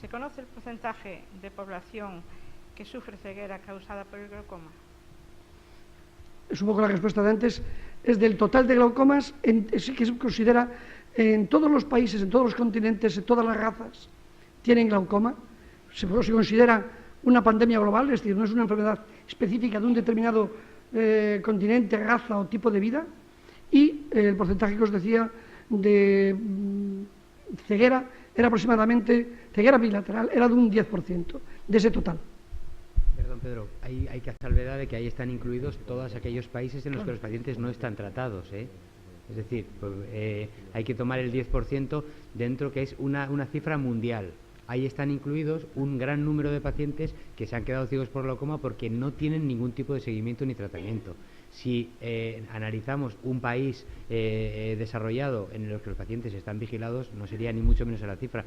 ¿Se conoce el porcentaje de población que sufre ceguera causada por el glaucoma? Es un poco la respuesta de antes. Es del total de glaucomas, sí que se considera en todos los países, en todos los continentes, en todas las razas, tienen glaucoma. Se considera una pandemia global, es decir, no es una enfermedad específica de un determinado continente, raza o tipo de vida. Y el porcentaje que os decía de ceguera era aproximadamente, ceguera bilateral, era de un 10% de ese total. Perdón, Pedro, hay que hacer salvedad de que ahí están incluidos todos aquellos países en los que los pacientes no están tratados, ¿eh? Es decir, hay que tomar el 10% dentro, que es una cifra mundial. Ahí están incluidos un gran número de pacientes que se han quedado ciegos por glaucoma porque no tienen ningún tipo de seguimiento ni tratamiento. Si analizamos un país desarrollado en el que los pacientes están vigilados, no sería ni mucho menos a la cifra.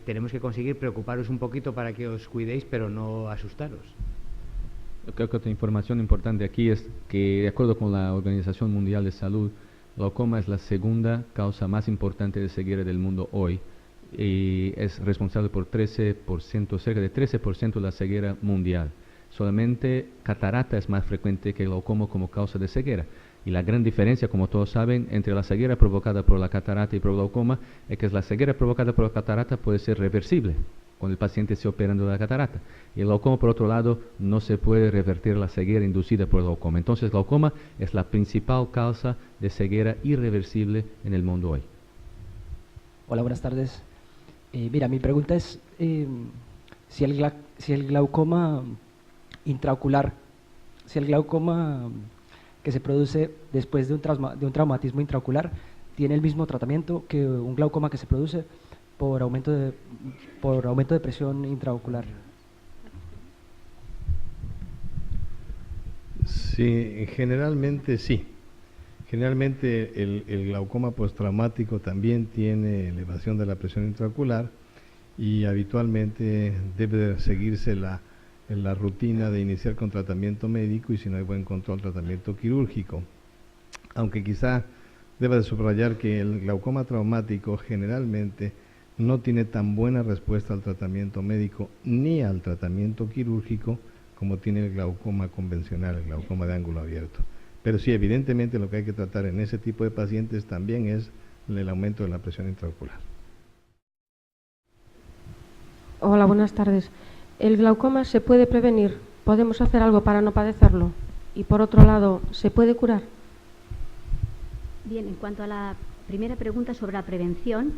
Tenemos que conseguir preocuparos un poquito para que os cuidéis, pero no asustaros. Yo creo que otra información importante aquí es que, de acuerdo con la Organización Mundial de Salud, glaucoma es la segunda causa más importante de ceguera del mundo hoy y es responsable por 13%, cerca de 13% de la ceguera mundial. Solamente catarata es más frecuente que glaucoma como causa de ceguera. Y la gran diferencia, como todos saben, entre la ceguera provocada por la catarata y por glaucoma es que la ceguera provocada por la catarata puede ser reversible cuando el paciente esté operando la catarata. Y el glaucoma, por otro lado, no se puede revertir la ceguera inducida por el glaucoma. Entonces, glaucoma es la principal causa de ceguera irreversible en el mundo hoy. Hola, buenas tardes. Mira, mi pregunta es si el glaucoma intraocular, si el glaucoma que se produce después de un traumatismo intraocular tiene el mismo tratamiento que un glaucoma que se produce por aumento de presión intraocular. Sí, generalmente sí. Generalmente el glaucoma postraumático también tiene elevación de la presión intraocular y habitualmente debe seguirse la rutina de iniciar con tratamiento médico y, si no hay buen control, tratamiento quirúrgico. Aunque quizá deba de subrayar que el glaucoma traumático generalmente no tiene tan buena respuesta al tratamiento médico ni al tratamiento quirúrgico como tiene el glaucoma convencional, el glaucoma de ángulo abierto. Pero sí, evidentemente lo que hay que tratar en ese tipo de pacientes también es el aumento de la presión intraocular. Hola, buenas tardes. ¿El glaucoma se puede prevenir? ¿Podemos hacer algo para no padecerlo? Y por otro lado, ¿se puede curar? Bien, en cuanto a la primera pregunta sobre la prevención,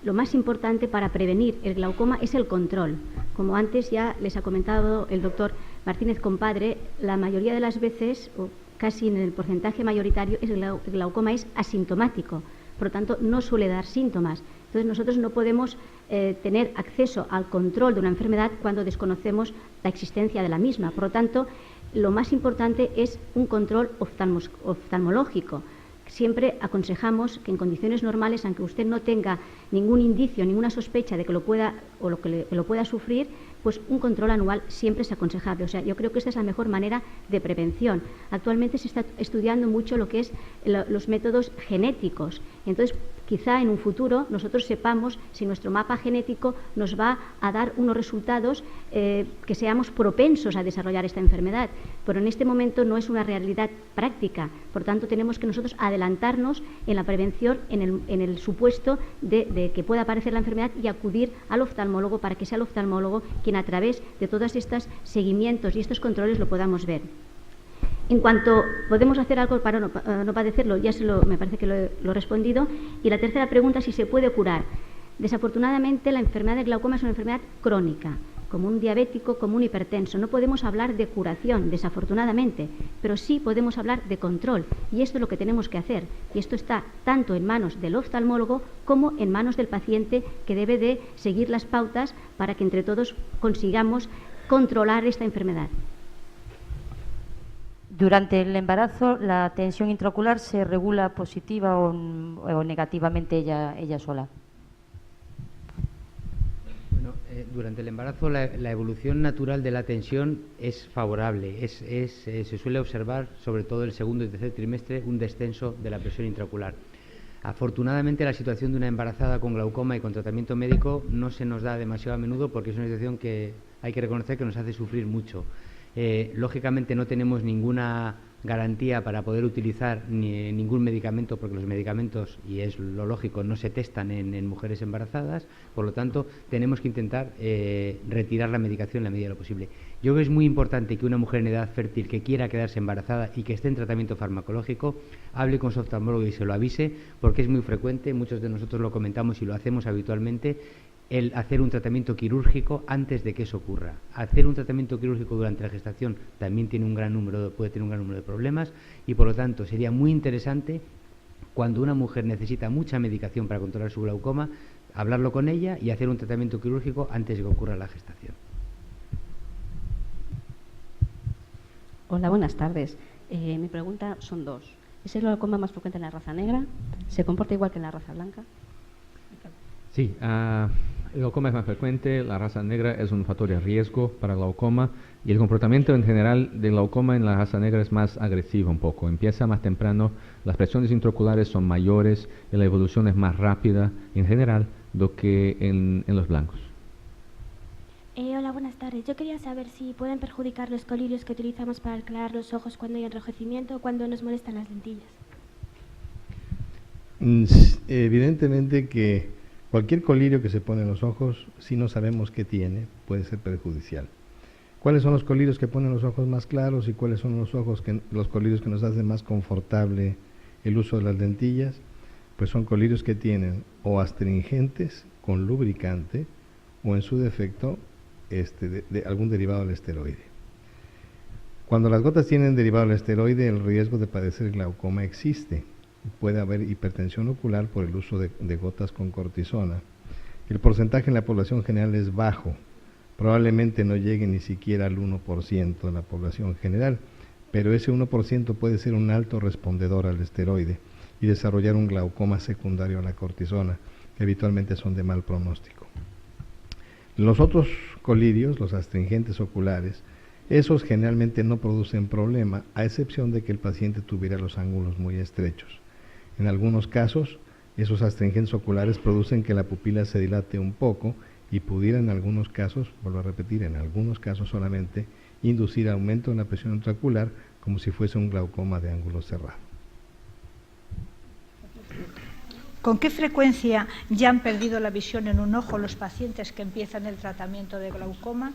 lo más importante para prevenir el glaucoma es el control. Como antes ya les ha comentado el doctor Martínez Compadre, la mayoría de las veces, o casi en el porcentaje mayoritario, el glaucoma es asintomático, por lo tanto no suele dar síntomas. Entonces nosotros no podemos tener acceso al control de una enfermedad cuando desconocemos la existencia de la misma. Por lo tanto, lo más importante es un control oftalmológico. Siempre aconsejamos que en condiciones normales, aunque usted no tenga ningún indicio, ninguna sospecha de que lo pueda o que lo pueda sufrir, pues un control anual siempre es aconsejable. O sea, yo creo que esta es la mejor manera de prevención. Actualmente se está estudiando mucho lo que es los métodos genéticos. Entonces, quizá en un futuro nosotros sepamos si nuestro mapa genético nos va a dar unos resultados que seamos propensos a desarrollar esta enfermedad. Pero en este momento no es una realidad práctica. Por tanto, tenemos que nosotros adelantarnos en la prevención, en el supuesto de que pueda aparecer la enfermedad y acudir al oftalmólogo para que sea el oftalmólogo quien a través de todos estos seguimientos y estos controles lo podamos ver. En cuanto podemos hacer algo para no padecerlo, ya me parece que lo he respondido. Y la tercera pregunta, si se puede curar. Desafortunadamente, la enfermedad del glaucoma es una enfermedad crónica, como un diabético, como un hipertenso. No podemos hablar de curación, desafortunadamente, pero sí podemos hablar de control. Y esto es lo que tenemos que hacer. Y esto está tanto en manos del oftalmólogo como en manos del paciente, que debe de seguir las pautas para que entre todos consigamos controlar esta enfermedad. Durante el embarazo, ¿la tensión intraocular se regula positiva o negativamente ella sola? Bueno, durante el embarazo la evolución natural de la tensión es favorable. Se suele observar, sobre todo el segundo y tercer trimestre, un descenso de la presión intraocular. Afortunadamente la situación de una embarazada con glaucoma y con tratamiento médico no se nos da demasiado a menudo porque es una situación que hay que reconocer que nos hace sufrir mucho. Lógicamente no tenemos ninguna garantía para poder utilizar ningún medicamento porque los medicamentos, y es lo lógico, no se testan en mujeres embarazadas, por lo tanto tenemos que intentar retirar la medicación en la medida de lo posible. Yo creo que es muy importante que una mujer en edad fértil que quiera quedarse embarazada y que esté en tratamiento farmacológico hable con su oftalmólogo y se lo avise, porque es muy frecuente, muchos de nosotros lo comentamos y lo hacemos habitualmente, el hacer un tratamiento quirúrgico antes de que eso ocurra. Hacer un tratamiento quirúrgico durante la gestación también puede tener un gran número de problemas y por lo tanto sería muy interesante, cuando una mujer necesita mucha medicación para controlar su glaucoma, hablarlo con ella y hacer un tratamiento quirúrgico antes de que ocurra la gestación. Hola, buenas tardes. Mi pregunta son dos. ¿Es el glaucoma más frecuente en la raza negra? ¿Se comporta igual que en la raza blanca? Sí, el glaucoma es más frecuente, la raza negra es un factor de riesgo para glaucoma y el comportamiento en general del glaucoma en la raza negra es más agresivo un poco. Empieza más temprano, las presiones intraoculares son mayores y la evolución es más rápida en general do que en los blancos. Hola, buenas tardes. Yo quería saber si pueden perjudicar los colirios que utilizamos para aclarar los ojos cuando hay enrojecimiento o cuando nos molestan las lentillas. Evidentemente que cualquier colirio que se pone en los ojos, si no sabemos qué tiene, puede ser perjudicial. ¿Cuáles son los colirios que ponen los ojos más claros y cuáles son los colirios que nos hacen más confortable el uso de las lentillas? Pues son colirios que tienen o astringentes con lubricante o en su defecto de algún derivado del esteroide. Cuando las gotas tienen derivado del esteroide, el riesgo de padecer glaucoma existe. Puede haber hipertensión ocular por el uso de gotas con cortisona. El porcentaje en la población general es bajo, probablemente no llegue ni siquiera al 1% de la población general, pero ese 1% puede ser un alto respondedor al esteroide y desarrollar un glaucoma secundario a la cortisona, que habitualmente son de mal pronóstico. Los otros colirios, los astringentes oculares, esos generalmente no producen problema, a excepción de que el paciente tuviera los ángulos muy estrechos. En algunos casos, esos astringentes oculares producen que la pupila se dilate un poco y pudiera en algunos casos, vuelvo a repetir, en algunos casos solamente, inducir aumento en la presión intraocular como si fuese un glaucoma de ángulo cerrado. ¿Con qué frecuencia ya han perdido la visión en un ojo los pacientes que empiezan el tratamiento de glaucoma?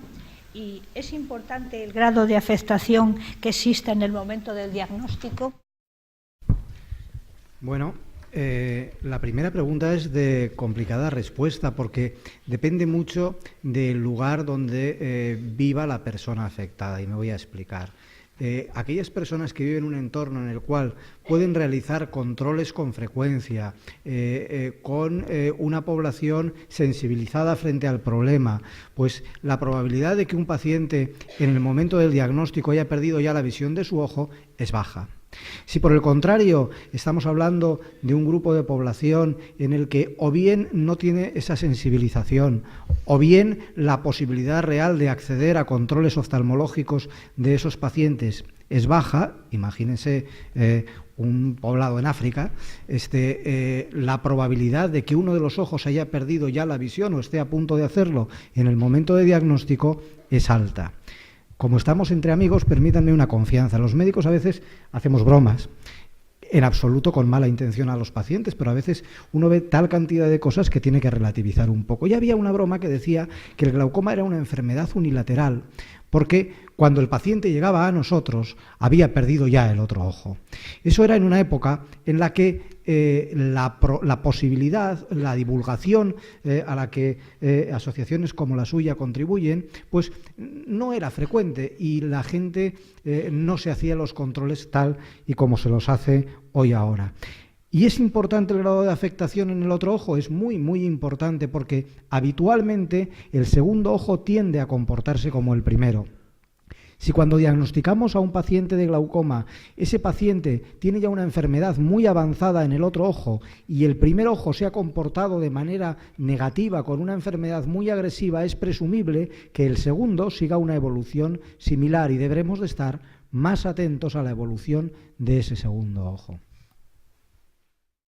¿Y es importante el grado de afectación que exista en el momento del diagnóstico? Bueno, la primera pregunta es de complicada respuesta porque depende mucho del lugar donde viva la persona afectada y me voy a explicar. Aquellas personas que viven en un entorno en el cual pueden realizar controles con frecuencia, con una población sensibilizada frente al problema, pues la probabilidad de que un paciente en el momento del diagnóstico haya perdido ya la visión de su ojo es baja. Si por el contrario estamos hablando de un grupo de población en el que o bien no tiene esa sensibilización o bien la posibilidad real de acceder a controles oftalmológicos de esos pacientes es baja, imagínense un poblado en África, la probabilidad de que uno de los ojos haya perdido ya la visión o esté a punto de hacerlo en el momento de diagnóstico es alta. Como estamos entre amigos, permítanme una confianza. Los médicos a veces hacemos bromas, en absoluto con mala intención a los pacientes, pero a veces uno ve tal cantidad de cosas que tiene que relativizar un poco. Y había una broma que decía que el glaucoma era una enfermedad unilateral, porque cuando el paciente llegaba a nosotros había perdido ya el otro ojo. Eso era en una época en la que la posibilidad, la divulgación a la que asociaciones como la suya contribuyen, pues no era frecuente y la gente no se hacía los controles tal y como se los hace hoy ahora. ¿Y es importante el grado de afectación en el otro ojo? Es muy, muy importante porque habitualmente el segundo ojo tiende a comportarse como el primero. Si cuando diagnosticamos a un paciente de glaucoma, ese paciente tiene ya una enfermedad muy avanzada en el otro ojo y el primer ojo se ha comportado de manera negativa con una enfermedad muy agresiva, es presumible que el segundo siga una evolución similar y deberemos de estar más atentos a la evolución de ese segundo ojo.